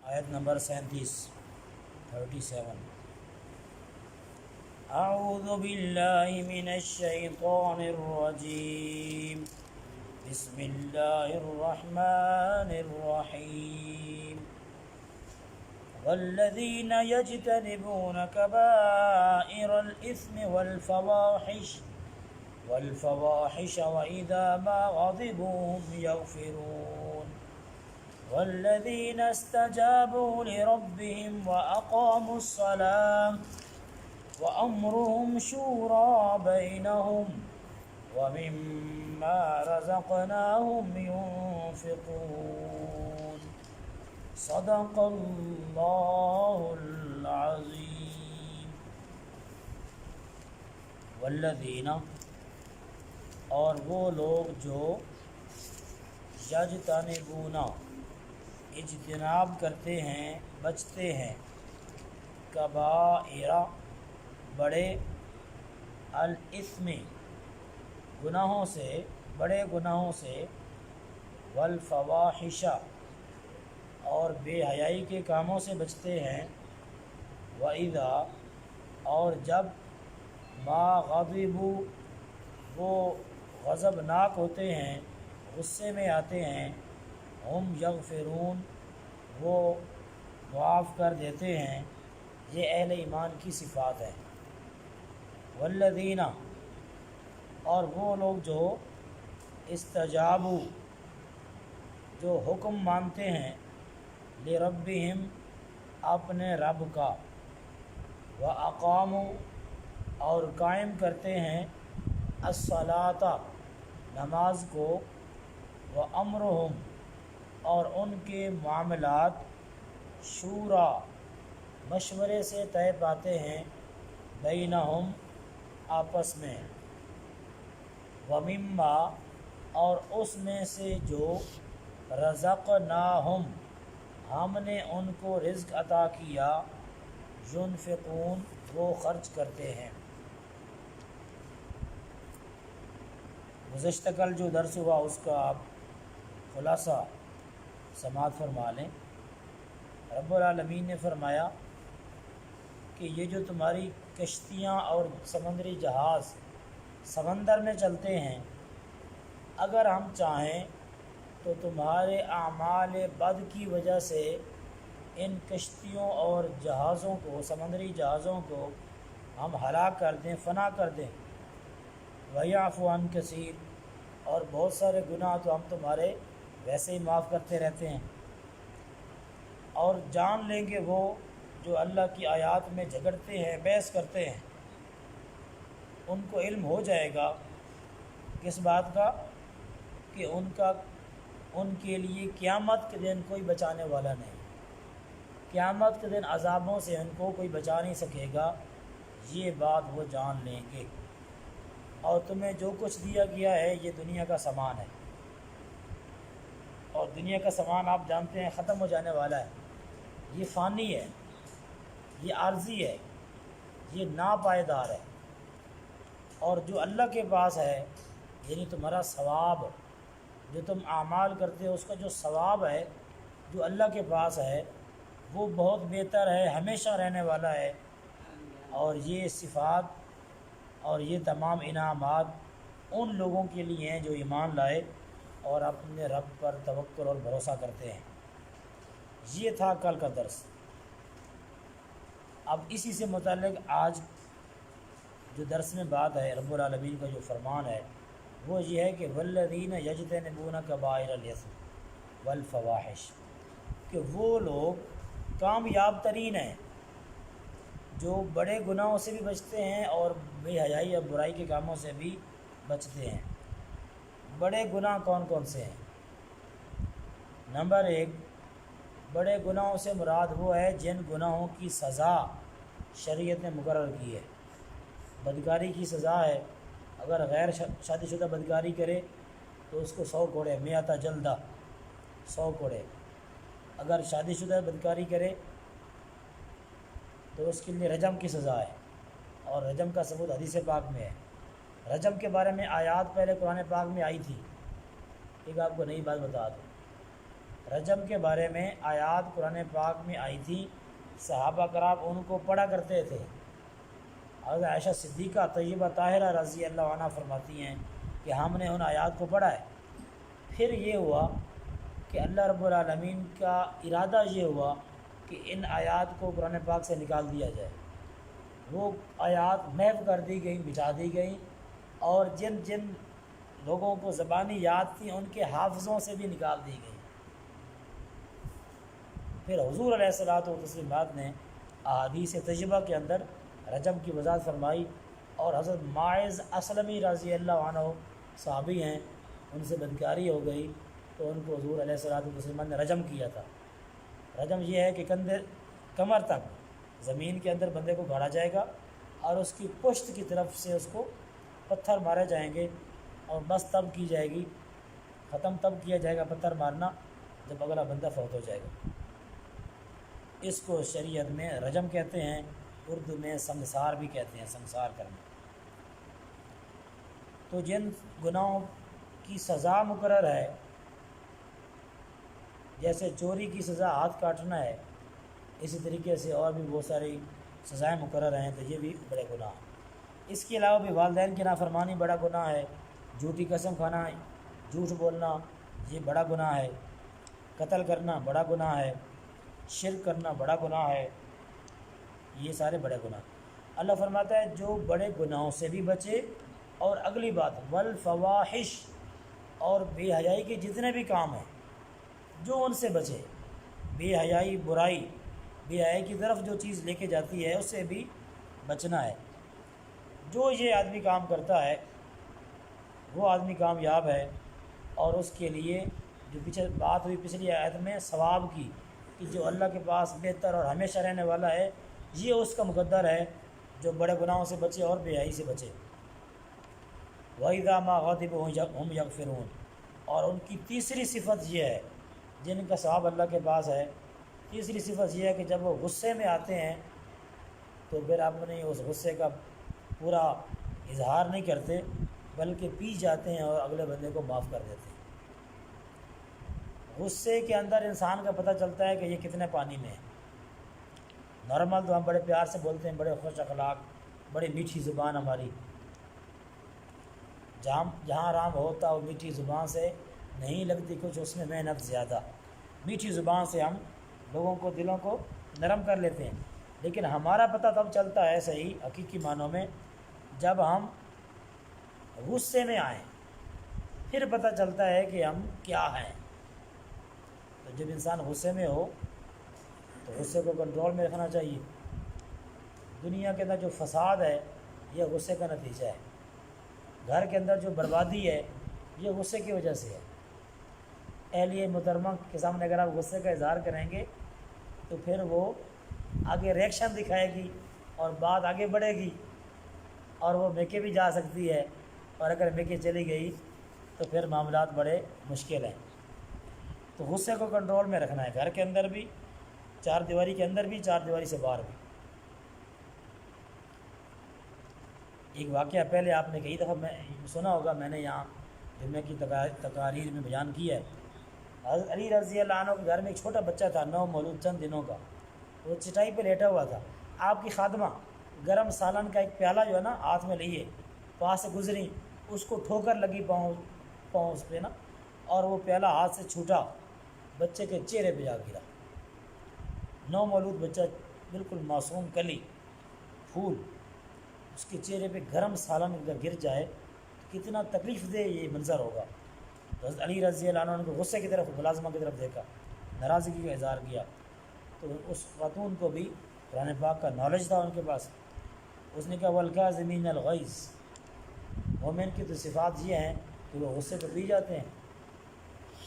آیت نمبر 37 اعوذ باللہ من الشیطان الرجیم بسم اللہ الرحمن الرحیم والذین یجتنبون کبائر الاثم والفواحش وإذا ما غضبوا هم يغفرون والذين استجابوا لربهم وأقاموا الصلاة وأمرهم شورى بينهم ومما رزقناهم ينفقون صدق اللہ العظیم۔ والذین، اور وہ لوگ جو یجتنبون، اجتناب کرتے ہیں، بچتے ہیں، کبائر، بڑے، الاثم، گناہوں سے، بڑے گناہوں سے، والفواحش، اور بے حیائی کے کاموں سے بچتے ہیں، وَإِذَا، اور جب، ما غضبوا، وہ غضبناک ہوتے ہیں، غصے میں آتے ہیں، ہم یغفرون، وہ معاف کر دیتے ہیں۔ یہ اہل ایمان کی صفات ہے۔ والذین، اور وہ لوگ جو استجابوا، جو حکم مانتے ہیں، لربہم، اپنے رب کا، واقاموا، اور قائم کرتے ہیں، الصلاۃ، نماز کو، وامرہم، اور ان کے معاملات، شورا، مشورے سے طے پاتے ہیں، بینہم، آپس میں، ومما، اور اس میں سے جو، رزقناہم، ہم نے ان کو رزق عطا کیا، ينفقون، وہ خرچ کرتے ہیں۔ گزشتہ کل جو درس ہوا اس کا آپ خلاصہ سماعت فرما لیں۔ رب العالمین نے فرمایا کہ یہ جو تمہاری کشتیاں اور سمندری جہاز سمندر میں چلتے ہیں، اگر ہم چاہیں تو تمہارے اعمال بد کی وجہ سے ان کشتیوں اور جہازوں کو، سمندری جہازوں کو ہم ہلاک کر دیں، فنا کر دیں۔ وَيَعْفُو عَنْ كَثِيرٍ، اور بہت سارے گناہ تو ہم تمہارے ویسے ہی معاف کرتے رہتے ہیں۔ اور جان لیں گے وہ جو اللہ کی آیات میں جھگڑتے ہیں، بحث کرتے ہیں، ان کو علم ہو جائے گا کس بات کا، کہ ان کے لیے قیامت کے دن کوئی بچانے والا نہیں، قیامت کے دن عذابوں سے ان کو کوئی بچا نہیں سکے گا، یہ بات وہ جان لیں گے۔ اور تمہیں جو کچھ دیا گیا ہے یہ دنیا کا سامان ہے، اور دنیا کا سامان آپ جانتے ہیں ختم ہو جانے والا ہے، یہ فانی ہے، یہ عارضی ہے، یہ ناپائیدار ہے۔ اور جو اللہ کے پاس ہے، یعنی تمہارا ثواب، جو تم اعمال کرتے ہو اس کا جو ثواب ہے، جو اللہ کے پاس ہے، وہ بہت بہتر ہے، ہمیشہ رہنے والا ہے۔ اور یہ صفات اور یہ تمام انعامات ان لوگوں کے لیے ہیں جو ایمان لائے اور اپنے رب پر توکل اور بھروسہ کرتے ہیں۔ یہ تھا کل کا درس۔ اب اسی سے متعلق آج جو درس میں بات ہے، رب العالمین کا جو فرمان ہے وہ یہ ہے کہ والذین یجتنبون کبائر الاثم والفواحش، کہ وہ لوگ کامیاب ترین ہیں جو بڑے گناہوں سے بھی بچتے ہیں اور بے حیائی اور برائی کے کاموں سے بھی بچتے ہیں۔ بڑے گناہ کون کون سے ہیں؟ نمبر 1، بڑے گناہوں سے مراد وہ ہے جن گناہوں کی سزا شریعت نے مقرر کی ہے۔ بدکاری کی سزا ہے، اگر غیر شادی شدہ بدکاری کرے تو اس کو 100 کوڑے، 100 جلدہ، 100 کوڑے۔ اگر شادی شدہ بدکاری کرے تو اس کے لیے رجم کی سزا ہے، اور رجم کا ثبوت حدیث پاک میں ہے۔ رجم کے بارے میں آیات پہلے قرآن پاک میں آئی تھی، ایک آپ کو نئی بات بتا دوں رجم کے بارے میں آیات قرآن پاک میں آئی تھی، صحابہ کرام ان کو پڑھا کرتے تھے۔ حضرت عائشہ صدیقہ طیبہ طاہرہ رضی اللہ عنہ فرماتی ہیں کہ ہم نے ان آیات کو پڑھا ہے۔ پھر یہ ہوا کہ اللہ رب العالمین کا ارادہ یہ ہوا کہ ان آیات کو قرآن پاک سے نکال دیا جائے۔ وہ آیات محو کر دی گئیں، مٹا دی گئیں، اور جن جن لوگوں کو زبانی یاد تھی ان کے حافظوں سے بھی نکال دی گئیں۔ پھر حضور علیہ الصلوۃ والتسلیمات نے احادیث طیبہ کے اندر رجم کی وضاحت فرمائی، اور حضرت ماعز اسلمی رضی اللہ عنہ صحابی ہیں، ان سے بدکاری ہو گئی تو ان کو حضور علیہ الصلوۃ والتسلیمات نے رجم کیا تھا۔ رجم یہ ہے کہ کمر تک زمین کے اندر بندے کو گاڑا جائے گا اور اس کی پشت کی طرف سے اس کو پتھر مارے جائیں گے، اور بس تب کی جائے گی، ختم تب کیا جائے گا پتھر مارنا جب اگلا بندہ فوت ہو جائے گا۔ اس کو شریعت میں رجم کہتے ہیں، اردو میں سنگسار بھی کہتے ہیں، سنگسار کرنا۔ تو جن گناہوں کی سزا مقرر ہے، جیسے چوری کی سزا ہاتھ کاٹنا ہے، اسی طریقے سے اور بھی بہت ساری سزائیں مقرر ہیں، تو یہ بھی بڑے گناہ ہیں۔ اس کے علاوہ بھی والدین کی نافرمانی بڑا گناہ ہے، جھوٹی قسم کھانا، جھوٹ بولنا یہ بڑا گناہ ہے، قتل کرنا بڑا گناہ ہے، شرک کرنا بڑا گناہ ہے، یہ سارے بڑے گناہ۔ اللہ فرماتا ہے جو بڑے گناہوں سے بھی بچے، اور اگلی بات والفواحش، اور بے حیائی کے جتنے بھی کام ہیں جو ان سے بچے، بے حیائی برائی، بے حیائی کی طرف جو چیز لے کے جاتی ہے اس سے بھی بچنا ہے۔ جو یہ آدمی کام کرتا ہے وہ آدمی کامیاب ہے، اور اس کے لیے جو پیچھے بات ہوئی پچھلی آیت میں ثواب کی کہ جو اللہ کے پاس بہتر اور ہمیشہ رہنے والا ہے، یہ اس کا مقدر ہے جو بڑے گناہوں سے بچے اور بے حیائی سے بچے۔ وَإِذَا مَا غَضِبُوا هُمْ يَغْفِرُونَ، اور ان کی تیسری صفت یہ ہے جن کا ثواب اللہ کے پاس ہے، تیسری صفت یہ ہے کہ جب وہ غصے میں آتے ہیں تو پھر اپنے اس غصے کا پورا اظہار نہیں کرتے، بلکہ پی جاتے ہیں اور اگلے بندے کو معاف کر دیتے ہیں۔ غصے کے اندر انسان کا پتہ چلتا ہے کہ یہ کتنے پانی میں ہے۔ نارمل تو ہم بڑے پیار سے بولتے ہیں، بڑے خوش اخلاق، بڑی میٹھی زبان ہماری، جہاں آرام ہوتا وہ میٹھی زبان سے نہیں لگتی کچھ، اس میں محنت زیادہ۔ میٹھی زبان سے ہم لوگوں کو، دلوں کو نرم کر لیتے ہیں، لیکن ہمارا پتہ تب چلتا ہے صحیح حقیقی معنوں میں جب ہم غصے میں آئیں، پھر پتہ چلتا ہے کہ ہم کیا ہیں۔ تو جب انسان غصے میں ہو تو غصے کو کنٹرول میں رکھنا چاہیے۔ دنیا کے اندر جو فساد ہے یہ غصے کا نتیجہ ہے، گھر کے اندر جو بربادی ہے یہ غصے کی وجہ سے ہے۔ اہلیہ محترمہ کے سامنے اگر آپ غصے کا اظہار کریں گے تو پھر وہ آگے ریئیکشن دکھائے گی اور بات آگے بڑھے گی، اور وہ میکے بھی جا سکتی ہے، اور اگر میکے چلی گئی تو پھر معاملات بڑے مشکل ہیں۔ تو غصے کو کنٹرول میں رکھنا ہے، گھر کے اندر بھی، چار دیواری کے اندر بھی، چار دیواری سے باہر بھی۔ ایک واقعہ پہلے آپ نے کئی دفعہ سنا ہوگا، میں نے یہاں جمعہ کی تقاریر میں بیان کیا ہے۔ حضرت علی رضی اللہ عنہ کے گھر میں ایک چھوٹا بچہ تھا، نو مولود، چند دنوں کا، وہ چٹائی پہ لیٹا ہوا تھا۔ آپ کی خادمہ گرم سالن کا ایک پیالہ جو ہے نا ہاتھ میں لیے پاس سے گزری، اس کو ٹھوکر لگی پاؤں اس پہ نا، اور وہ پیالہ ہاتھ سے چھوٹا، بچے کے چہرے پہ جا گرا۔ نو مولود بچہ بالکل معصوم کلی پھول، اس کے چہرے پہ گرم سالن اگر گر جائے تو کتنا تکلیف دہ یہ منظر ہوگا۔ تو حضرت علی رضی اللہ عنہ نے غصے کی طرف، ملازمہ کی طرف دیکھا، ناراضگی کا اظہار کیا۔ تو اس خاتون کو بھی قرآن پاک کا نالج تھا ان کے پاس، اس نے کہا والکاظمین الغیظ، مومن کی تو صفات یہ ہیں کہ وہ غصے پہ پی جاتے ہیں۔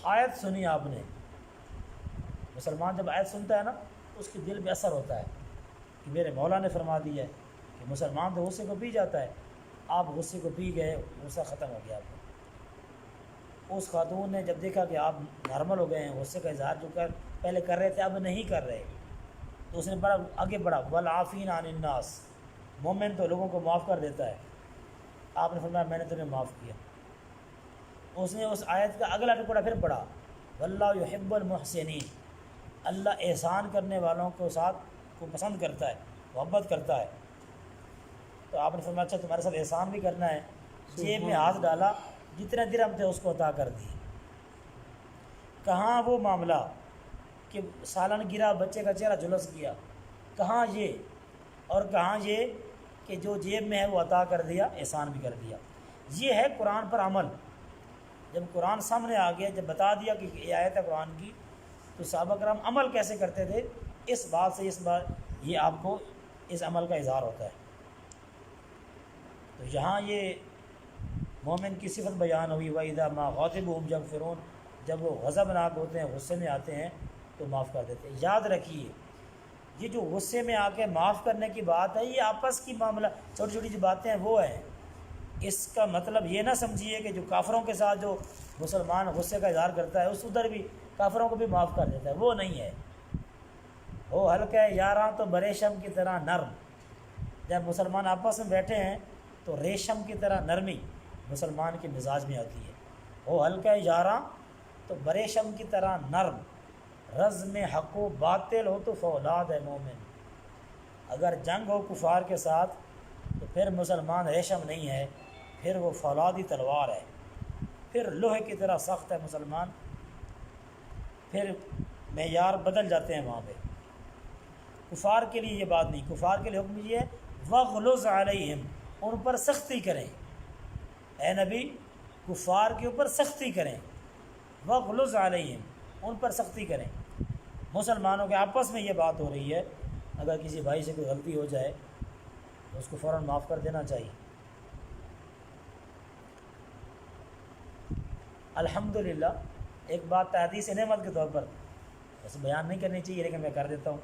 آیت سنی آپ نے، مسلمان جب آیت سنتا ہے نا اس کے دل پہ اثر ہوتا ہے کہ میرے مولا نے فرما دیا ہے کہ مسلمان تو غصے کو پی جاتا ہے۔ آپ غصے کو پی گئے، غصہ ختم ہو گیا آپ کو۔ اس خاتون نے جب دیکھا کہ آپ نارمل ہو گئے ہیں، غصے کا اظہار جو پہلے کر رہے تھے اب نہیں کر رہے، تو اس نے بڑا آگے بڑھا، والعافین عن الناس، مومن تو لوگوں کو معاف کر دیتا ہے۔ آپ نے فرمایا میں نے تمہیں معاف کیا۔ اس نے اس آیت کا اگلا ٹکڑا پھر پڑھا، واللہ یحب المحسنین، اللہ احسان کرنے والوں کو ساتھ کو پسند کرتا ہے، محبت کرتا ہے۔ تو آپ نے فرمایا اچھا تمہارے ساتھ احسان بھی کرنا ہے، جیب میں ہاتھ ڈالا، جتنے درہم تھے اس کو عطا کر دیے۔ کہاں وہ معاملہ کہ سالن گرا، بچے کا چہرہ جھلس گیا، کہاں یہ، اور کہاں یہ کہ جو جیب میں ہے وہ عطا کر دیا، احسان بھی کر دیا۔ یہ ہے قرآن پر عمل۔ جب قرآن سامنے آ گیا، جب بتا دیا کہ یہ آیت ہے قرآن کی، تو صحابہ کرام عمل کیسے کرتے تھے، اس بات سے اس بات یہ آپ کو اس عمل کا اظہار ہوتا ہے۔ تو یہاں یہ مومن کی صفت بیان ہوئی، وَإِذَا مَا غَضِبُهُمْ يَغْفِرُونَ، جب وہ غضبناک ہوتے ہیں، غصے میں آتے ہیں تو معاف کر دیتے ہیں۔ یاد رکھیے یہ جو غصے میں آ کے معاف کرنے کی بات ہے، یہ آپس کی معاملہ چھوٹی چھوٹی جو باتیں ہیں وہ ہیں۔ اس کا مطلب یہ نہ سمجھیے کہ جو کافروں کے ساتھ جو مسلمان غصے کا اظہار کرتا ہے اس ادھر بھی کافروں کو بھی معاف کر دیتا ہے، وہ نہیں ہے۔ وہ ہلکا ہے یاراں تو بریشم کی طرح نرم، جب مسلمان آپس میں بیٹھے ہیں تو ریشم کی طرح نرمی مسلمان کے مزاج میں آتی ہے۔ وہ ہلکا ہے یاراں تو بریشم کی طرح نرم، رزم حق و باطل ہو تو فولاد ہے مومن۔ اگر جنگ ہو کفار کے ساتھ تو پھر مسلمان ریشم نہیں ہے، پھر وہ فولادی تلوار ہے، پھر لوہے کی طرح سخت ہے مسلمان، پھر معیار بدل جاتے ہیں وہاں پہ۔ کفار کے لیے یہ بات نہیں، کفار کے لیے حکم یہ ہے وَغْلُظْ عَلَيْهِمْ، ان پر سختی کریں، اے نبی کفار کے اوپر سختی کریں، وَغْلُظْ عَلَيْهِمْ، ان پر سختی کریں۔ مسلمانوں کے آپس میں یہ بات ہو رہی ہے، اگر کسی بھائی سے کوئی غلطی ہو جائے تو اس کو فوراً معاف کر دینا چاہیے۔ الحمدللہ ایک بات تحدیث نعمت کے طور پر ویسے بیان نہیں کرنی چاہیے لیکن میں کر دیتا ہوں،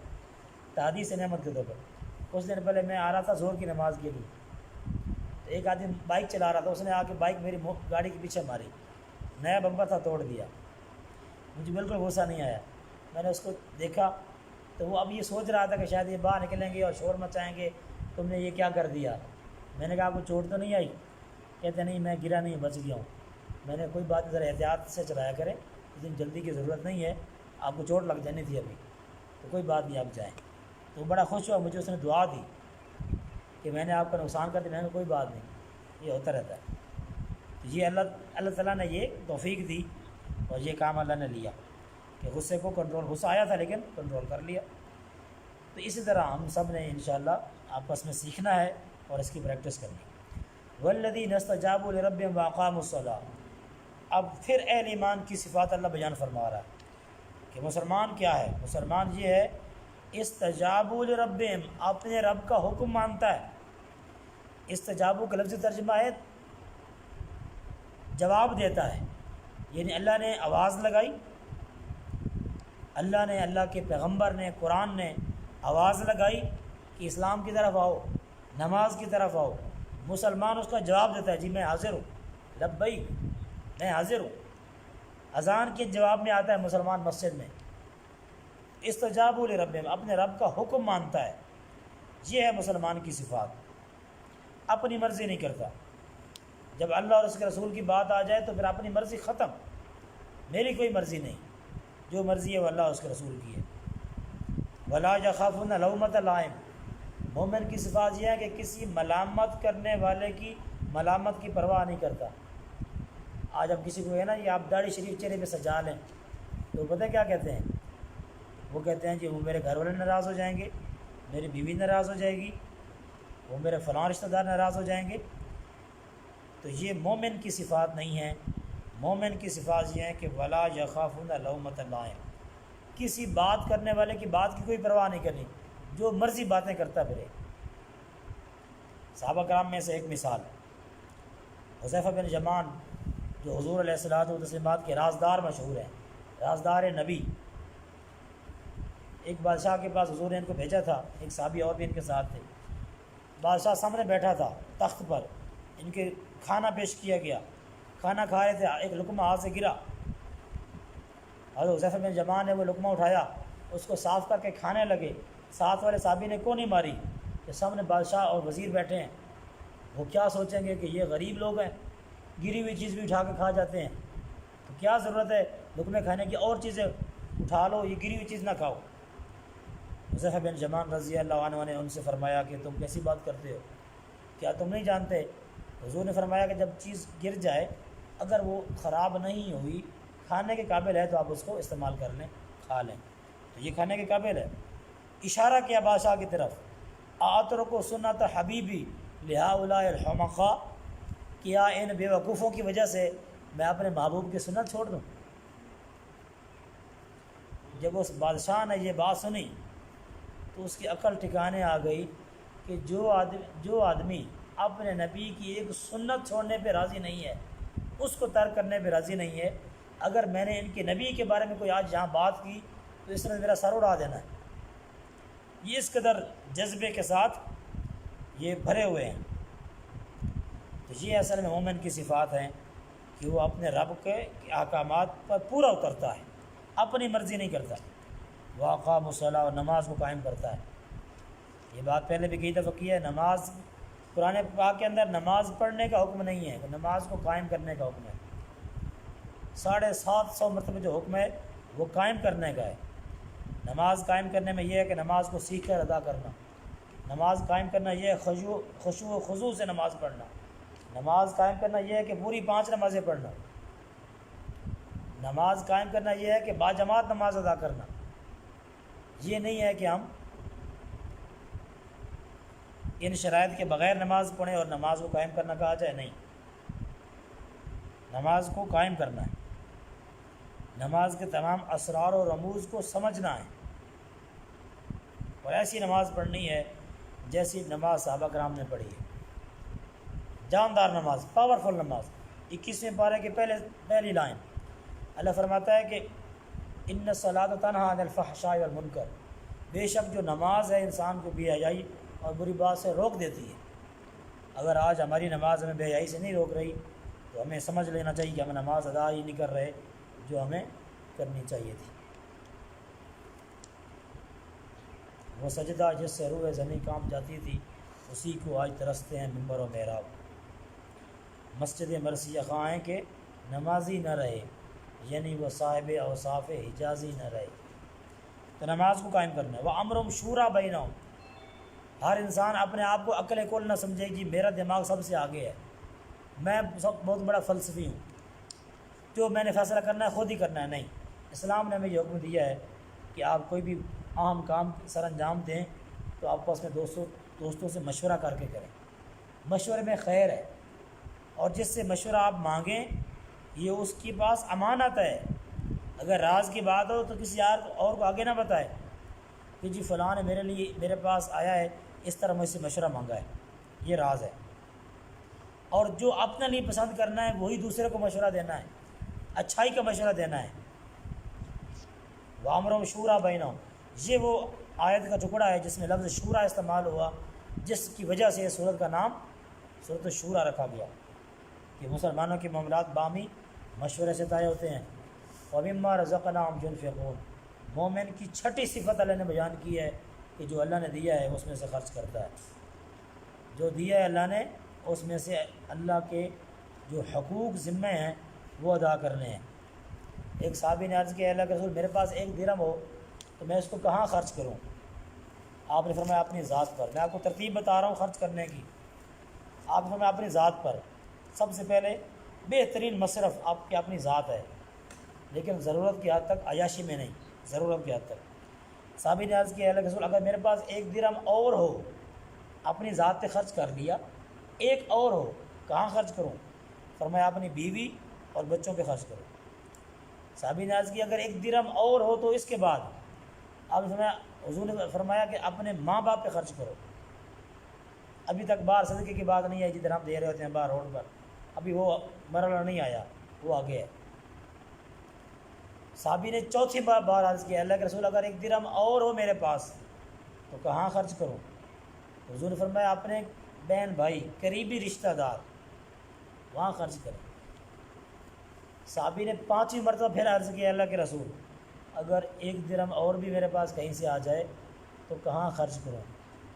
تحدیث نعمت کے طور پر۔ کچھ دن پہلے میں آ رہا تھا ظہر کی نماز کے لیے، تو ایک آدمی بائک چلا رہا تھا، اس نے آ کے بائک میری گاڑی کے پیچھے ماری، نیا بمپر تھا توڑ دیا۔ مجھے بالکل غصہ نہیں آیا، میں نے اس کو دیکھا تو وہ اب یہ سوچ رہا تھا کہ شاید یہ باہر نکلیں گے اور شور مچائیں گے، تم نے یہ کیا کر دیا۔ میں نے کہا آپ کو چوٹ تو نہیں آئی؟ کہتے نہیں میں گرا نہیں، بچ گیا ہوں۔ میں نے کوئی بات ذرا احتیاط سے چلایا کریں، لیکن جلدی کی ضرورت نہیں ہے، آپ کو چوٹ لگ جانی تھی ابھی، تو کوئی بات نہیں آپ جائیں۔ تو وہ بڑا خوش ہوا، مجھے اس نے دعا دی کہ میں نے آپ کا نقصان کر دیا۔ میں نے کہا کوئی بات نہیں، یہ ہوتا رہتا ہے۔ تو یہ اللہ تعالیٰ نے یہ توفیق دی اور یہ کام اللہ نے لیا کہ غصے کو کنٹرول، غصہ آیا تھا لیکن کنٹرول کر لیا۔ تو اسی طرح ہم سب نے انشاءاللہ آپس میں سیکھنا ہے اور اس کی پریکٹس کرنی ہے۔ وَالَّذِينَ اسْتَجَابُوا لِرَبِّهِمْ وَأَقَامُوا الصَّلَاةَ، اب پھر اہل ایمان کی صفات اللہ بیان فرما رہا ہے کہ مسلمان کیا ہے۔ مسلمان یہ ہے استجابوا لربہم، اپنے رب کا حکم مانتا ہے۔ استجابوا کا لفظی ترجمہ ہے جواب دیتا ہے، یعنی اللہ نے آواز لگائی، اللہ نے، اللہ کے پیغمبر نے، قرآن نے آواز لگائی کہ اسلام کی طرف آؤ، نماز کی طرف آؤ، مسلمان اس کا جواب دیتا ہے جی میں حاضر ہوں، لبیک میں حاضر ہوں۔ اذان کے جواب میں آتا ہے مسلمان مسجد میں۔ استجابوا لربہم، اپنے رب کا حکم مانتا ہے، یہ ہے مسلمان کی صفات۔ اپنی مرضی نہیں کرتا، جب اللہ اور اس کے رسول کی بات آ جائے تو پھر اپنی مرضی ختم، میری کوئی مرضی نہیں، جو مرضی ہے وہ اللہ اور اس کے رسول کی ہے۔ ولا یخافون لومۃ لائم، مومن کی صفات یہ ہے کہ کسی ملامت کرنے والے کی ملامت کی پرواہ نہیں کرتا۔ آج اب کسی کو ہے نا یہ آپ داڑھی شریف چہرے پہ سجا لیں تو پتہ کیا کہتے ہیں، وہ کہتے ہیں جی وہ میرے گھر والے ناراض ہو جائیں گے، میری بیوی ناراض ہو جائے گی، وہ میرے فلاں رشتہ دار ناراض ہو جائیں گے۔ تو یہ مومن کی صفات نہیں ہیں۔ مومن کی صفات یہ ہیں کہ ولا یخافون لومۃ لائم، کسی بات کرنے والے کی بات کی کوئی پرواہ نہیں کرنی، جو مرضی باتیں کرتا پھرے۔ صحابہ کرام میں سے ایک مثال حذیفہ بن یمان، جو حضور علیہ الصلوۃ والتسلیمات کے رازدار مشہور ہیں، رازدار نبی۔ ایک بادشاہ کے پاس حضور نے ان کو بھیجا تھا، ایک صحابی اور بھی ان کے ساتھ تھے۔ بادشاہ سامنے بیٹھا تھا تخت پر، ان کے کھانا پیش کیا گیا، کھانا کھا رہے تھے، ایک لقمہ ہاتھ سے گرا، حضرت حذیفہ بن یمان نے وہ لقمہ اٹھایا، اس کو صاف کر کے کھانے لگے۔ ساتھ والے صحابی نے کیوں نہیں ماری کہ سامنے بادشاہ اور وزیر بیٹھے ہیں، وہ کیا سوچیں گے کہ یہ غریب لوگ ہیں، گری ہوئی چیز بھی اٹھا کے کھا جاتے ہیں، تو کیا ضرورت ہے لقمے کھانے کی، اور چیزیں اٹھا لو، یہ گری ہوئی چیز نہ کھاؤ۔ حذیفہ بن یمان رضی اللہ عنہ نے ان سے فرمایا کہ تم کیسی بات کرتے ہو، کیا تم نہیں جانتے؟ حضور نے فرمایا کہ جب چیز گر جائے اگر وہ خراب نہیں ہوئی، کھانے کے قابل ہے تو آپ اس کو استعمال کر لیں، کھا لیں، تو یہ کھانے کے قابل ہے۔ اشارہ کیا بادشاہ کی طرف، آترک سنت حبیبی لہؤلاء الحمقاء، کیا ان بے وقوفوں کی وجہ سے میں اپنے محبوب کی سنت چھوڑ دوں؟ جب اس بادشاہ نے یہ بات سنی تو اس کی عقل ٹھکانے آ گئی کہ جو آدمی اپنے نبی کی ایک سنت چھوڑنے پہ راضی نہیں ہے، اس کو ترک کرنے پہ راضی نہیں ہے، اگر میں نے ان کے نبی کے بارے میں کوئی آج یہاں بات کی تو اس نے میرا سر اڑا دینا ہے۔ یہ اس قدر جذبے کے ساتھ یہ بھرے ہوئے ہیں۔ تو یہ اصل میں مومن کی صفات ہیں کہ وہ اپنے رب کے احکامات پر پورا اترتا ہے، اپنی مرضی نہیں کرتا، وہ اقام الصلاۃ اور نماز کو قائم کرتا ہے۔ یہ بات پہلے بھی کئی دفعہ کی ہے، نماز قرآن پاک کے اندر نماز پڑھنے کا حکم نہیں ہے، نماز کو قائم کرنے کا حکم ہے۔ 750 مرتبہ جو حکم ہے وہ قائم کرنے کا ہے۔ نماز قائم کرنے میں یہ ہے کہ نماز کو سیکھ کر ادا کرنا، نماز قائم کرنا یہ ہے خشوع و خضوع سے نماز پڑھنا، نماز قائم کرنا یہ ہے کہ پوری 5 نمازیں پڑھنا، نماز قائم کرنا یہ ہے کہ باجماعت نماز ادا کرنا۔ یہ نہیں ہے کہ ہم ان شرائط کے بغیر نماز پڑھیں اور نماز کو قائم کرنا کہا جائے، نہیں، نماز کو قائم کرنا ہے، نماز کے تمام اسرار و رموز کو سمجھنا ہے، اور ایسی نماز پڑھنی ہے جیسی نماز صحابہ کرام نے پڑھی ہے، جاندار نماز، پاورفل نماز۔ 21ویں پارے کے پہلی لائن اللہ فرماتا ہے کہ ان الصلاۃ تنہی عن الفحشاء والمنکر، بے شک جو نماز ہے انسان کو بے حیائی اور بری بات سے روک دیتی ہے۔ اگر آج ہماری نماز ہمیں بے حیائی سے نہیں روک رہی تو ہمیں سمجھ لینا چاہیے کہ ہم نماز ادا ہی نہیں کر رہے جو ہمیں کرنی چاہیے تھی۔ وہ سجدہ جس سے روح زمین کانپ جاتی تھی اسی کو آج ترستے ہیں ممبر و محراب۔ مسجد مرثیہ خواہ ہیں کہ نمازی نہ رہے، یعنی وہ صاحب اوصاف حجازی نہ رہے۔ تو نماز کو قائم کرنا ہے۔ وہ امرم شورا بینہم، ہر انسان اپنے آپ کو عقل کل نہ سمجھے کہ میرا دماغ سب سے آگے ہے، میں بہت بڑا فلسفی ہوں، جو میں نے فیصلہ کرنا ہے خود ہی کرنا ہے۔ نہیں، اسلام نے ہمیں یہ حکم دیا ہے کہ آپ کوئی بھی اہم کام سر انجام دیں تو آپ آپس میں دوستوں سے مشورہ کر کے کریں، مشورے میں خیر ہے، اور جس سے مشورہ آپ مانگیں یہ اس کے پاس امانت ہے۔ اگر راز کی بات ہو تو کسی اور کو آگے نہ بتائے کہ جی فلاں نے میرے پاس آیا ہے، اس طرح مجھ سے مشورہ مانگا ہے، یہ راز ہے۔ اور جو اپنے لیے پسند کرنا ہے وہی دوسرے کو مشورہ دینا ہے، اچھائی کا مشورہ دینا ہے۔ وَأَمْرُهُمْ شُورَىٰ بَيْنَهُمْ، یہ وہ آیت کا ٹکڑا ہے جس میں لفظ شورا استعمال ہوا، جس کی وجہ سے اس سورت کا نام سورت الشورى رکھا گیا کہ مسلمانوں کے معاملات باہمی مشورے سے طے ہوتے ہیں۔ وَمِمَّا رَزَقْنَاهُمْ يُنْفِقُونَ، مومن کی چھٹی صفت اللہ نے بیان کی ہے کہ جو اللہ نے دیا ہے اس میں سے خرچ کرتا ہے، جو دیا ہے اللہ نے اس میں سے اللہ کے جو حقوق ذمے ہیں وہ ادا کرنے ہیں۔ ایک صحابی نے عرض کیا، اللہ کے رسول میرے پاس 1 درہم ہو تو میں اس کو کہاں خرچ کروں؟ آپ نے فرمایا اپنی ذات پر۔ میں آپ کو ترتیب بتا رہا ہوں خرچ کرنے کی۔ آپ نے فرمایا اپنی ذات پر، سب سے پہلے بہترین مصرف آپ کی اپنی ذات ہے، لیکن ضرورت کی حد تک، عیاشی میں نہیں، ضرورت کی حد تک۔ صحابی نے عرض کیا، اللہ کے رسول اگر میرے پاس 1 درہم اور ہو، اپنی ذات پہ خرچ کر لیا، ایک اور ہو، کہاں خرچ کروں؟ فرمایا اپنی بیوی اور بچوں پہ خرچ کرو۔ صحابی نے عرض کیا اگر 1 درہم اور ہو تو اس کے بعد؟ آپ نے فرمایا، حضور نے فرمایا کہ اپنے ماں باپ پہ خرچ کرو۔ ابھی تک باہر صدقے کی بات نہیں آئی جدھر ہم دے رہے ہوتے ہیں باہر روڈ پر، ابھی وہ مرحلہ نہیں آیا، وہ آگے ہے۔ صحابی نے چوتھی بار عرض کیا، اللہ کے رسول اگر 1 درہم اور ہو میرے پاس تو کہاں خرچ کروں؟ حضور نے فرمایا اپنے بہن بھائی قریبی رشتہ دار وہاں خرچ کریں۔ صحابی نے 5ویں مرتبہ پھر عرض کیا، اللہ کے رسول اگر 1 درہم اور بھی میرے پاس کہیں سے آ جائے تو کہاں خرچ کروں؟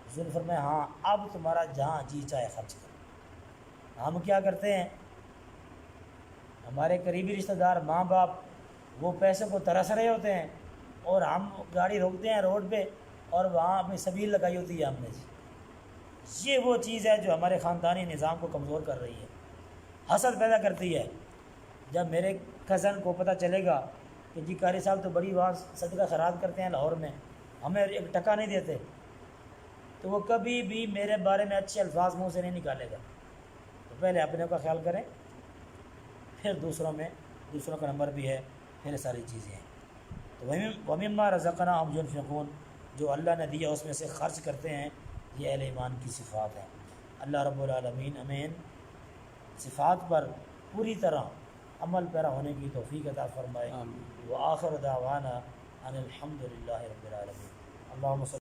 حضور نے فرمایا ہاں اب تمہارا جہاں جی چاہے خرچ کرو۔ ہم کیا کرتے ہیں؟ ہمارے قریبی رشتہ دار ماں باپ وہ پیسے کو ترس رہے ہوتے ہیں اور ہم گاڑی روکتے ہیں روڈ پہ اور وہاں اپنی سبیل لگائی ہوتی ہے ہم نے جی۔ یہ وہ چیز ہے جو ہمارے خاندانی نظام کو کمزور کر رہی ہے، حسد پیدا کرتی ہے۔ جب میرے کزن کو پتہ چلے گا کہ جی قاری صاحب تو بڑی وہاں صدقہ خیرات کرتے ہیں لاہور میں، ہمیں ایک ٹکا نہیں دیتے، تو وہ کبھی بھی میرے بارے میں اچھے الفاظ منہ سے نہیں نکالے گا۔ تو پہلے اپنے کا خیال کریں، پھر دوسروں کا نمبر بھی ہے، پھر ساری چیزیں ہیں۔ تو وَمِمَّا رَزَقْنَاهُمْ يُنْفِقُونَ، جو اللہ نے دیا اس میں سے خرچ کرتے ہیں، یہ اہل ایمان کی صفات ہیں۔ اللہ رب العالمین ہمیں ان صفات پر پوری طرح عمل پیرا ہونے کی توفیق عطا فرمائے۔ وآخر دعوانا ان الحمد للہ رب العالمین۔ اللہم صلی